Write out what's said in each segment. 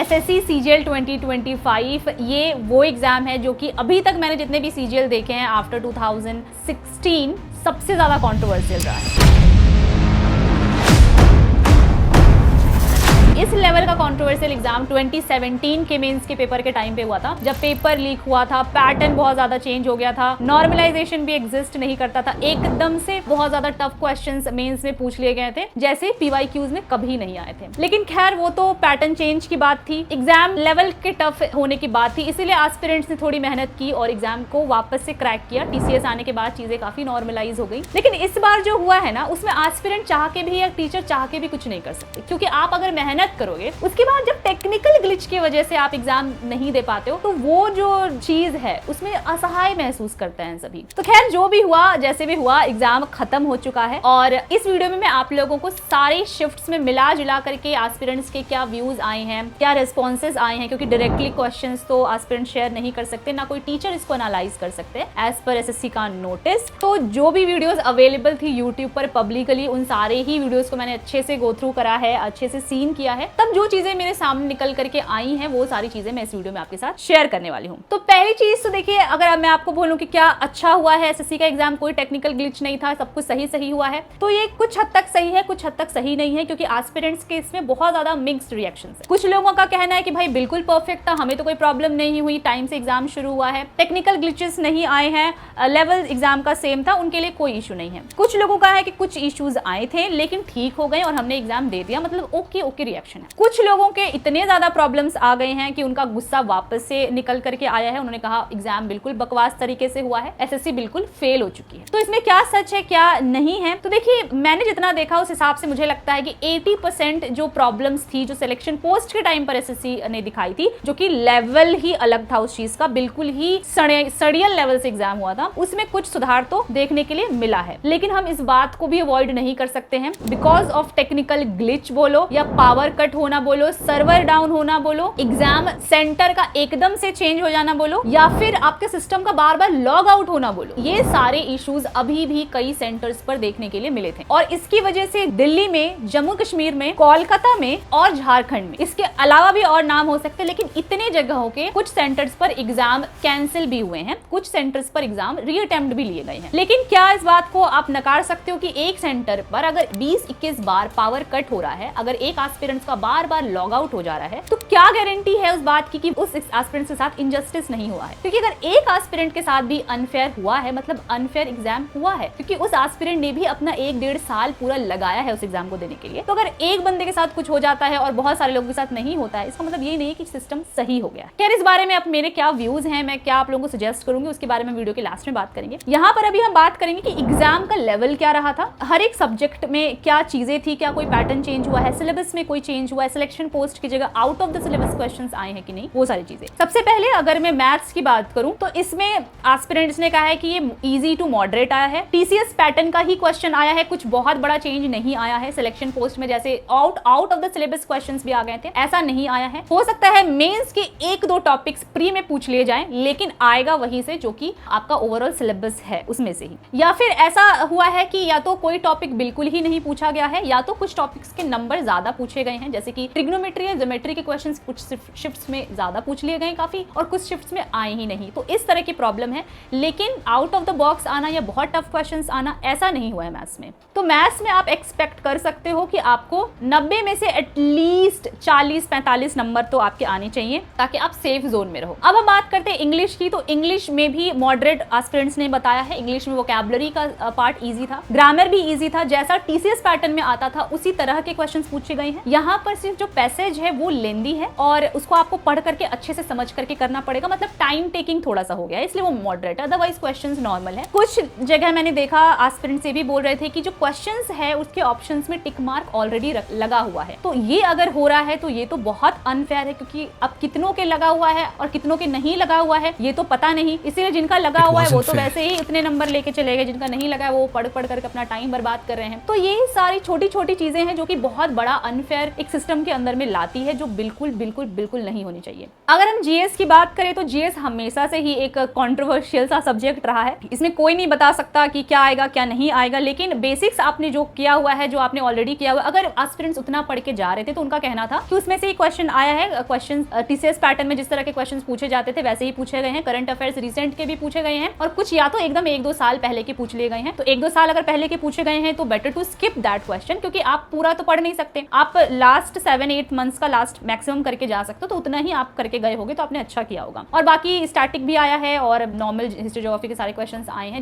SSC CGL 2025 ये वो exam है जो कि अभी तक मैंने जितने भी सीजीएल देखे हैं आफ्टर 2016 सबसे ज्यादा कंट्रोवर्शियल रहा है। इस लेवल का कंट्रोवर्शियल एग्जाम 2017 के मेंस के पेपर के टाइम पे हुआ था, जब पेपर लीक हुआ था, पैटर्न बहुत ज्यादा चेंज हो गया था, नॉर्मलाइजेशन भी एग्जिस्ट नहीं करता था, एकदम से बहुत ज्यादा टफ क्वेश्चंस मेंस में पूछ लिए गए थे जैसे पीवाईक्यूज में कभी नहीं आए थे। लेकिन खैर वो तो पैटर्न चेंज की बात थी, एग्जाम लेवल के टफ होने की बात थी, इसीलिए एस्पिरेंट्स ने थोड़ी मेहनत की और एग्जाम को वापस से क्रैक किया। टीसीएस आने के बाद चीजें काफी नॉर्मलाइज हो गई। लेकिन इस बार जो हुआ है ना, उसमें एस्पिरेंट चाह के भी या टीचर चाह के भी कुछ नहीं कर सकते, क्योंकि आप अगर मेहनत करोगे उसके बाद जब टेक्निकल ग्लिच की वजह से आप एग्जाम नहीं दे पाते हो तो वो जो चीज है उसमें असहाय महसूस करते हैं सभी। तो खैर जो भी हुआ, जैसे भी हुआ, एग्जाम खत्म हो चुका है और इस वीडियो में मैं आप लोगों को सारे शिफ्ट्स में मिला जुला करके एस्पिरेंट्स के क्या व्यूज आए हैं, क्या रिस्पॉन्सेज आए हैं, क्योंकि डायरेक्टली क्वेश्चंस तो एस्पिरेंट शेयर नहीं कर सकते, ना कोई टीचर इसको एनालाइज कर सकते एज पर एसएससी का नोटिस। तो जो भी वीडियोस अवेलेबल थी यूट्यूब पर पब्लिकली, उन सारे ही वीडियोस को मैंने अच्छे से गो थ्रू करा है, अच्छे से सीन किया है। तब जो चीजें मेरे सामने निकल करके आई हैं वो सारी चीजें मैं इस वीडियो में आपके साथ शेयर करने वाली हूँ। तो पहली चीज तो देखिए, अगर मैं आपको बोलूं कि क्या अच्छा हुआ है एसएससी का एग्जाम, कोई टेक्निकल ग्लिच नहीं था, सब कुछ सही हुआ है, तो ये कुछ हद तक सही है, कुछ हद तक सही नहीं है, क्योंकि एस्पिरेंट्स के इसमें बहुत ज्यादा मिक्स्ड रिएक्शंस है। कुछ लोगों का कहना है कि भाई बिल्कुल परफेक्ट था, हमें तो कोई प्रॉब्लम नहीं हुई, टाइम से एग्जाम शुरू हुआ है, टेक्निकल ग्लिचेस नहीं आए हैं, लेवल एग्जाम का सेम था, उनके लिए कोई इशू नहीं है। कुछ लोगों का है कि कुछ इश्यूज आए थे लेकिन ठीक हो गए और हमने एग्जाम दे दिया, मतलब ओके रिएक्शन है। कुछ लोगों के इतने ज्यादा प्रॉब्लम्स आ गए हैं कि उनका गुस्सा वापस से निकल करके आया है, उन्होंने कहा एग्जाम बिल्कुल बकवास तरीके से हुआ है, एसएससी बिल्कुल फेल हो चुकी है। तो इसमें क्या सच है क्या नहीं है, तो देखिए मैंने जितना देखा उस हिसाब से मुझे लगता है कि 80% जो प्रॉब्लम्स थी, जो सिलेक्शन पोस्ट के टाइम पर एसएससी ने दिखाई थी, जो कि लेवल ही अलग था उस चीज का, बिल्कुल ही सड़ियल लेवल से एग्जाम हुआ था, उसमें कुछ सुधार तो देखने के लिए मिला है। लेकिन हम इस बात को भी अवॉइड नहीं कर सकते हैं, बिकॉज ऑफ टेक्निकल ग्लिच बोलो या पावर कट होना बोलो, सर्वर डाउन होना बोलो, एग्जाम सेंटर का एकदम से चेंज हो जाना बोलो, या फिर आपके सिस्टम का बार बार लॉग आउट होना बोलो, ये सारे इश्यूज अभी भी कई सेंटर्स पर देखने के लिए मिले थे। और इसकी वजह से दिल्ली में, जम्मू कश्मीर में, कोलकाता में और झारखंड में, इसके अलावा भी और नाम हो सकते हैं, लेकिन इतने जगहों के कुछ सेंटर्स पर एग्जाम कैंसिल भी हुए हैं, कुछ सेंटर्स पर एग्जाम रीअटेम्प्ट भी लिए गए हैं। लेकिन क्या इस बात को आप नकार सकते हो कि एक सेंटर पर अगर 20-21 बार पावर कट हो रहा है, अगर एक एस्पिरेंट का बार बार लॉग आउट हो जा रहा है, तो क्या गारंटी है उस बात की कि उस एस्पिरेंट के साथ इनजस्टिस नहीं हुआ है? क्योंकि अगर एक एस्पिरेंट के साथ भी अनफेयर हुआ है, मतलब अनफेयर एग्जाम हुआ है, क्योंकि उस एस्पिरेंट ने भी अपना 1-1.5 साल पूरा लगाया है उस एग्जाम को देने के लिए। तो अगर एक बंदे के साथ कुछ हो जाता है और बहुत सारे लोगों के साथ नहीं होता है, इसका मतलब ये नहीं है कि सिस्टम सही हो गया। खैर इस बारे में अब मेरे क्या व्यूज हैं, मैं क्या आप लोगों को सजेस्ट करूंगी, उसके बारे में वीडियो के लास्ट में बात करेंगे। यहाँ पर अभी हम बात करेंगे कि एग्जाम का लेवल क्या रहा था, हर एक सब्जेक्ट में क्या चीजें थी, क्या कोई पैटर्न चेंज हुआ है, सिलेबस में कोई चेंज हुआ है, सिलेक्शन पोस्ट की जगह out of the syllabus questions आए हैं कि नहीं, वो सारी चीजें। सबसे पहले अगर मैं मैथ्स की बात करूं तो इसमें एस्पिरेंट्स ने कहा है कि ये इजी टू मॉडरेट आया है, टीसीएस पैटर्न का ही क्वेश्चन आया है, कुछ बहुत बड़ा चेंज नहीं आया है। सिलेक्शन पोस्ट में जैसे out of the syllabus questions भी आ गए थे, ऐसा नहीं आया है। हो सकता है मेंस के 1-2 टॉपिक्स प्री में पूछ लिए जाएं, लेकिन आएगा वहीं से जो कि आपका ओवरऑल सिलेबस है उसमें से ही। या फिर ऐसा हुआ है कि या तो कोई टॉपिक बिल्कुल ही नहीं पूछा गया है, या तो कुछ टॉपिक्स के नंबर ज्यादा पूछे गए हैं, जैसे कि ट्रिग्नोमेट्री या ज्योमेट्री के क्वेश्चंस कुछ शिफ्ट्स में ज्यादा पूछ लिए गए काफी, और कुछ शिफ्ट्स में आए ही नहीं। तो इस तरह की प्रॉब्लम है, लेकिन आउट ऑफ द बॉक्स आना या बहुत टफ क्वेश्चंस आना ऐसा नहीं हुआ है मैथ्स में। तो मैथ्स में आप एक्सपेक्ट कर सकते हो कि आपको 90 में से एटलीस्ट 40-45 नंबर तो आपके आने चाहिए, ताकि आप सेफ जोन में रहो। अब हम बात करते हैं इंग्लिश की, तो इंग्लिश में भी मॉडरेट एस्पिरेंट्स ने बताया है। इंग्लिश में वोकैबुलरी का पार्ट इजी था, ग्रामर भी इजी था, जैसा टीसीएस पैटर्न में आता था उसी तरह के क्वेश्चंस पूछे गए हैं। यहाँ पर सिर्फ जो पैसेज है वो लेंदी है और उसको आपको पढ़ करके अच्छे से समझ करके करना पड़ेगा, मतलब टाइम टेकिंग थोड़ा सा हो गया है, इसलिए वो मॉडरेट है, अदरवाइज क्वेश्चंस नॉर्मल है। कुछ जगह मैंने देखा एस्पिरेंट से भी बोल रहे थे कि जो क्वेश्चंस है उसके ऑप्शंस में टिक मार्क ऑलरेडी लगा हुआ है। तो ये अगर हो रहा है तो ये तो बहुत अनफेयर है, क्योंकि अब कितनों के लगा हुआ है और कितनों के नहीं लगा हुआ है ये तो पता नहीं, इसीलिए जिनका लगा हुआ है वो तो वैसे ही इतने नंबर लेके चले गए, जिनका नहीं लगा है वो पढ़ करके अपना टाइम बर्बाद कर रहे हैं। तो ये सारी छोटी छोटी चीजें हैं जो कि बहुत बड़ा अनफेयर एक सिस्टम के अंदर में लाती है, जो बिल्कुल बिल्कुल बिल्कुल बिल्कुल नहीं होनी चाहिए। अगर हम जीएस की बात करें तो जीएस हमेशा से ही एक कंट्रोवर्शियल सा सब्जेक्ट रहा है। इसमें कोई नहीं बता सकता कि क्या आएगा क्या नहीं आएगा, लेकिन बेसिक्स आपने जो किया हुआ है, जो आपने ऑलरेडी किया हुआ, अगर एस्पिरेंट्स उतना पढ़ के जा रहे थे तो उनका कहना था कि उसमें से एक क्वेश्चन आया है। क्वेश्चन टीसीएस पैटर्न में जिस तरह के क्वेश्चन पूछे जाते थे वैसे ही पूछे गए हैं। करंट अफेयर्स रिसेंट के भी पूछे गए हैं और कुछ या तो एकदम 1-2 साल पहले के पूछ लिए गए हैं। तो 1-2 साल अगर पहले के पूछे गए हैं तो better to skip that question, क्योंकि आप पूरा तो पढ़ नहीं सकते। आप लास्ट 7-8 मंथ्स का लास्ट मैक्सिमम करके जा सकते हो, तो उतना ही आप करके गए होगे तो आपने अच्छा किया होगा। और बाकी स्टैटिक भी आया है और नॉर्मल हिस्ट्री ज्योग्राफी के सारे क्वेश्चंस आए हैं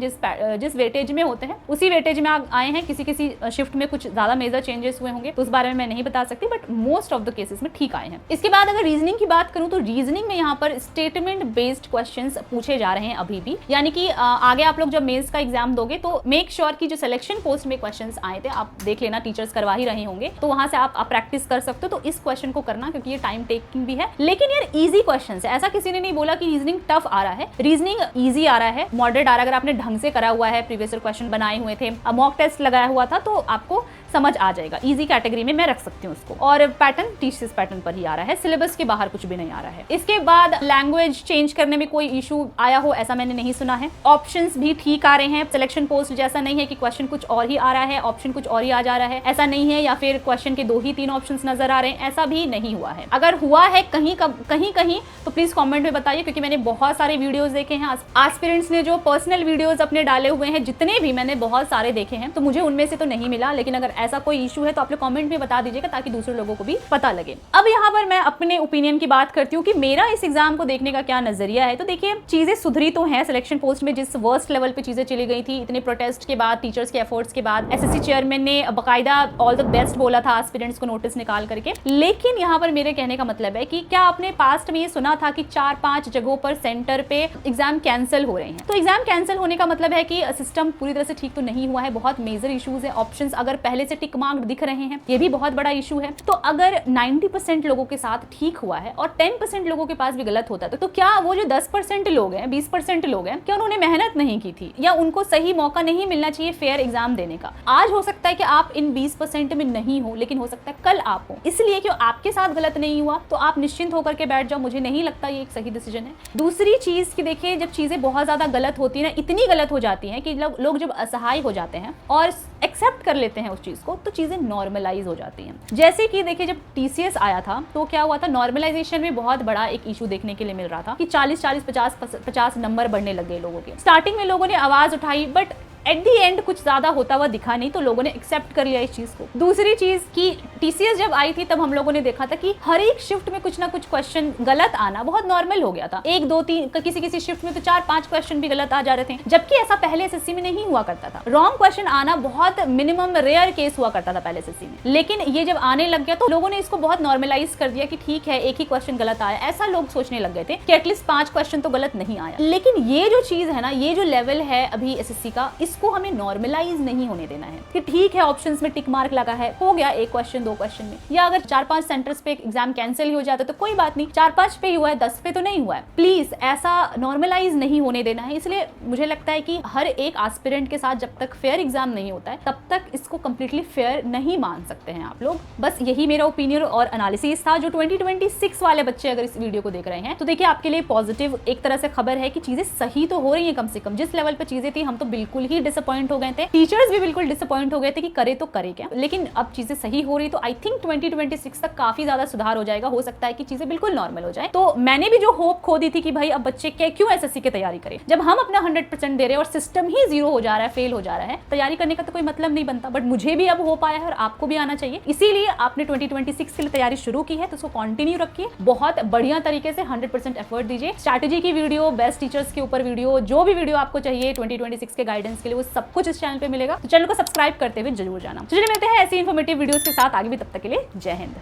जिस वेटेज में होते हैं उसी वेटेज में आए हैं। किसी किसी शिफ्ट में कुछ ज्यादा मेजर चेंजेस हुए होंगे तो उस बारे में मैं नहीं बता सकती, but most of the cases में ठीक आए हैं। इसके बाद अगर रीजनिंग की बात करूं तो रीजनिंग में यहाँ पर स्टेटमेंट बेस्ड क्वेश्चंस पूछे जा रहे हैं अभी भी, यानी कि आगे आप लोग जब मेंस का एग्जाम दोगे तो मेक श्योर कि जो सिलेक्शन पोस्ट में क्वेश्चंस आए थे आप देख लेना, टीचर्स करवा ही रहे होंगे तो वहां से आप प्रैक्टिस कर सकते हो। तो इस क्वेश्चन को करना, क्योंकि ये टाइम टेकिंग भी है, लेकिन यार इजी क्वेश्चन है। ऐसा किसी ने नहीं बोला कि रीजनिंग टफ आ रहा है, रीजनिंग इजी आ रहा है, मॉडरेट आ रहा है। अगर आपने ढंग से करा हुआ है, प्रीवियस क्वेश्चन बनाए हुए थे, मॉक टेस्ट लगाया हुआ था, तो आपको समझ आ जाएगा। इजी कैटेगरी में मैं रख सकती हूँ उसको। और पैटर्न टीसीएस पैटर्न पर ही आ रहा है, सिलेबस के बाहर कुछ भी नहीं आ रहा है। इसके बाद लैंग्वेज चेंज करने में कोई इशू आया हो ऐसा मैंने नहीं सुना है। ऑप्शंस भी ठीक आ रहे हैं। सिलेक्शन पोस्ट जैसा नहीं है कि क्वेश्चन कुछ और ही आ रहा है, ऑप्शन कुछ और ही आ जा रहा है, ऐसा नहीं है। या फिर क्वेश्चन के 2 ही 3 ऑप्शंस नजर आ रहे हैं, ऐसा भी नहीं हुआ है। अगर हुआ है कहीं कहीं तो प्लीज कमेंट में बताइए, क्योंकि मैंने बहुत सारे वीडियोस देखे हैं। एस्पिरेंट्स ने जो पर्सनल वीडियोस अपने डाले हुए हैं, जितने भी मैंने बहुत सारे देखे हैं, तो मुझे उनमें से तो नहीं मिला। लेकिन अगर ऐसा कोई इशू है तो आप लोग कमेंट में बता दीजिएगा ताकि दूसरे लोगों को भी पता लगे। अब यहाँ पर मैं अपने ओपिनियन की बात करती हूँ कि मेरा इस एग्जाम को देखने का क्या नजरिया है। तो देखिए, चीजें सुधरी तो हैं। सिलेक्शन पोस्ट में जिस वर्स्ट लेवल पे चीजें चली गई थी, इतने प्रोटेस्ट के बाद, टीचर्स के एफर्ट्स के बाद, एसएससी चेयरमैन ने बकायदा ऑल द बेस्ट बोला था एस्पिरेंट्स को नोटिस निकाल करके। लेकिन यहाँ पर मेरे कहने का मतलब है कि क्या आपने पास्ट में ये सुना था कि 4-5 जगहों पर सेंटर पे एग्जाम कैंसिल हो रहे हैं? तो एग्जाम कैंसिल होने का मतलब है कि सिस्टम पूरी तरह से ठीक तो नहीं हुआ है, बहुत मेजर इश्यूज है। ऑप्शंस अगर पहले से टिक मार्क दिख रहे हैं, ये भी बहुत बड़ा इशू है। तो अगर 90% लोगों के साथ ठीक हुआ है और 10% लोगों के पास भी गलत होता है, तो क्या वो जो 10% लोग हैं, 20% लोग हैं, क्या उन्होंने मेहनत नहीं की थी, या उनको सही मौका नहीं मिलना चाहिए फेयर एग्जाम देने का? आज हो सकता है कि आप इन 20% में नहीं हो, लेकिन हो सकता है कल आप हो। इसलिए कि आपके साथ गलत नहीं हुआ तो आप निश्चिंत होकर के बैठ जाओ। मुझे नहीं लगता ये एक सही डिसीजन है। दूसरी चीज की देखिए, जब चीजें बहुत ज्यादा गलत होती है ना, इतनी गलत हो जाती है कि लोग जब असहाय हो जाते हैं और एक्सेप्ट कर लेते हैं उस चीज को, तो चीजें नॉर्मलाइज हो जाती हैं। जैसे कि देखिए, जब टीसीएस आया था तो क्या हुआ था, नॉर्मलाइजेशन में बहुत बड़ा एक इशू देखने के लिए मिल रहा था कि 40-40, 50-50 नंबर बढ़ने लग गए लोगों के। स्टार्टिंग में लोगों ने आवाज उठाई, बट एट दी एंड कुछ ज्यादा होता हुआ दिखा नहीं, तो लोगों ने एक्सेप्ट कर लिया इस चीज को। दूसरी चीज की टीसीएस जब आई थी तब हम लोगों ने देखा था कि हर एक शिफ्ट में कुछ ना कुछ क्वेश्चन गलत आना बहुत नॉर्मल हो गया था। 1, 2, 3, किसी शिफ्ट में तो 4-5 क्वेश्चन भी गलत आ जा रहे थे, जबकि ऐसा पहले एसएससी में नहीं हुआ करता था। रॉन्ग क्वेश्चन आना बहुत मिनिमम रेयर केस हुआ करता था पहले एसएससी में, लेकिन ये जब आने लग गया तो लोगों ने इसको बहुत नॉर्मलाइज कर दिया कि ठीक है, एक ही क्वेश्चन गलत आया। ऐसा लोग सोचने लग गए थे कि एटलीस्ट 5 क्वेश्चन तो गलत नहीं आया। लेकिन ये जो चीज है ना, ये जो लेवल है अभी एसएससी का, इसको हमें नॉर्मलाइज नहीं होने देना है कि ठीक है, ऑप्शंस में टिक मार्क लगा है, हो गया 1 क्वेश्चन 2 क्वेश्चन में, या अगर 4-5 सेंटर्स पे एग्जाम कैंसिल ही हो जाता तो कोई बात नहीं, 4-5 पे ही हुआ है, 10 पे तो नहीं हुआ है। प्लीज ऐसा नॉर्मलाइज नहीं होने देना है। इसलिए मुझे लगता है कि हर एक एस्पिरेंट के साथ जब तक फेयर एग्जाम नहीं होता है तब तक इसको कंप्लीटली फेयर नहीं मान सकते हैं आप लोग। बस यही मेरा ओपिनियन और एनालिसिस था। जो 2026 वाले बच्चे अगर इस वीडियो को देख रहे हैं तो देखिए, आपके लिए पॉजिटिव एक तरह से खबर है कि चीजें सही तो हो रही है। कम से कम जिस लेवल पे चीजें थी, हम तो बिल्कुल ही डिसअपॉइंट हो गए थे, टीचर्स भी बिल्कुल डिसअपॉइंट हो गए थे कि करे तो करे क्या। लेकिन अब चीजें सही हो रही, तो आई थिंक 2026 तक काफी ज्यादा सुधार हो जाएगा। हो सकता है कि चीजें बिल्कुल नॉर्मल हो जाए। तो मैंने भी जो होप खो दी थी कि भाई अब बच्चे क्यों एसएससी की तैयारी करें, जब हम अपना 100% दे रहे हैं और सिस्टम ही 0 हो जा रहा है, फेल हो जा रहा है, तैयारी करने का तो कोई मतलब नहीं बनता। बट मुझे भी अब होप आया है और आपको भी आना चाहिए। इसीलिए आपने 2026 के लिए तैयारी शुरू की है तो उसको कंटिन्यू रखिए, बहुत बढ़िया तरीके से 100% एफर्ट दीजिए। स्ट्रैटेजी की वीडियो, बेस्ट टीचर्स के ऊपर वीडियो, जो भी वीडियो आपको चाहिए 2026 के गाइडेंस के लिए, वो सब कुछ इस चैनल पे मिलेगा। तो चैनल को सब्सक्राइब करते हुए जरूर जाना। चलिए मिलते हैं ऐसी इन्फॉर्मेटिव वीडियोस के साथ आगे भी, तब तक के लिए जय हिंद।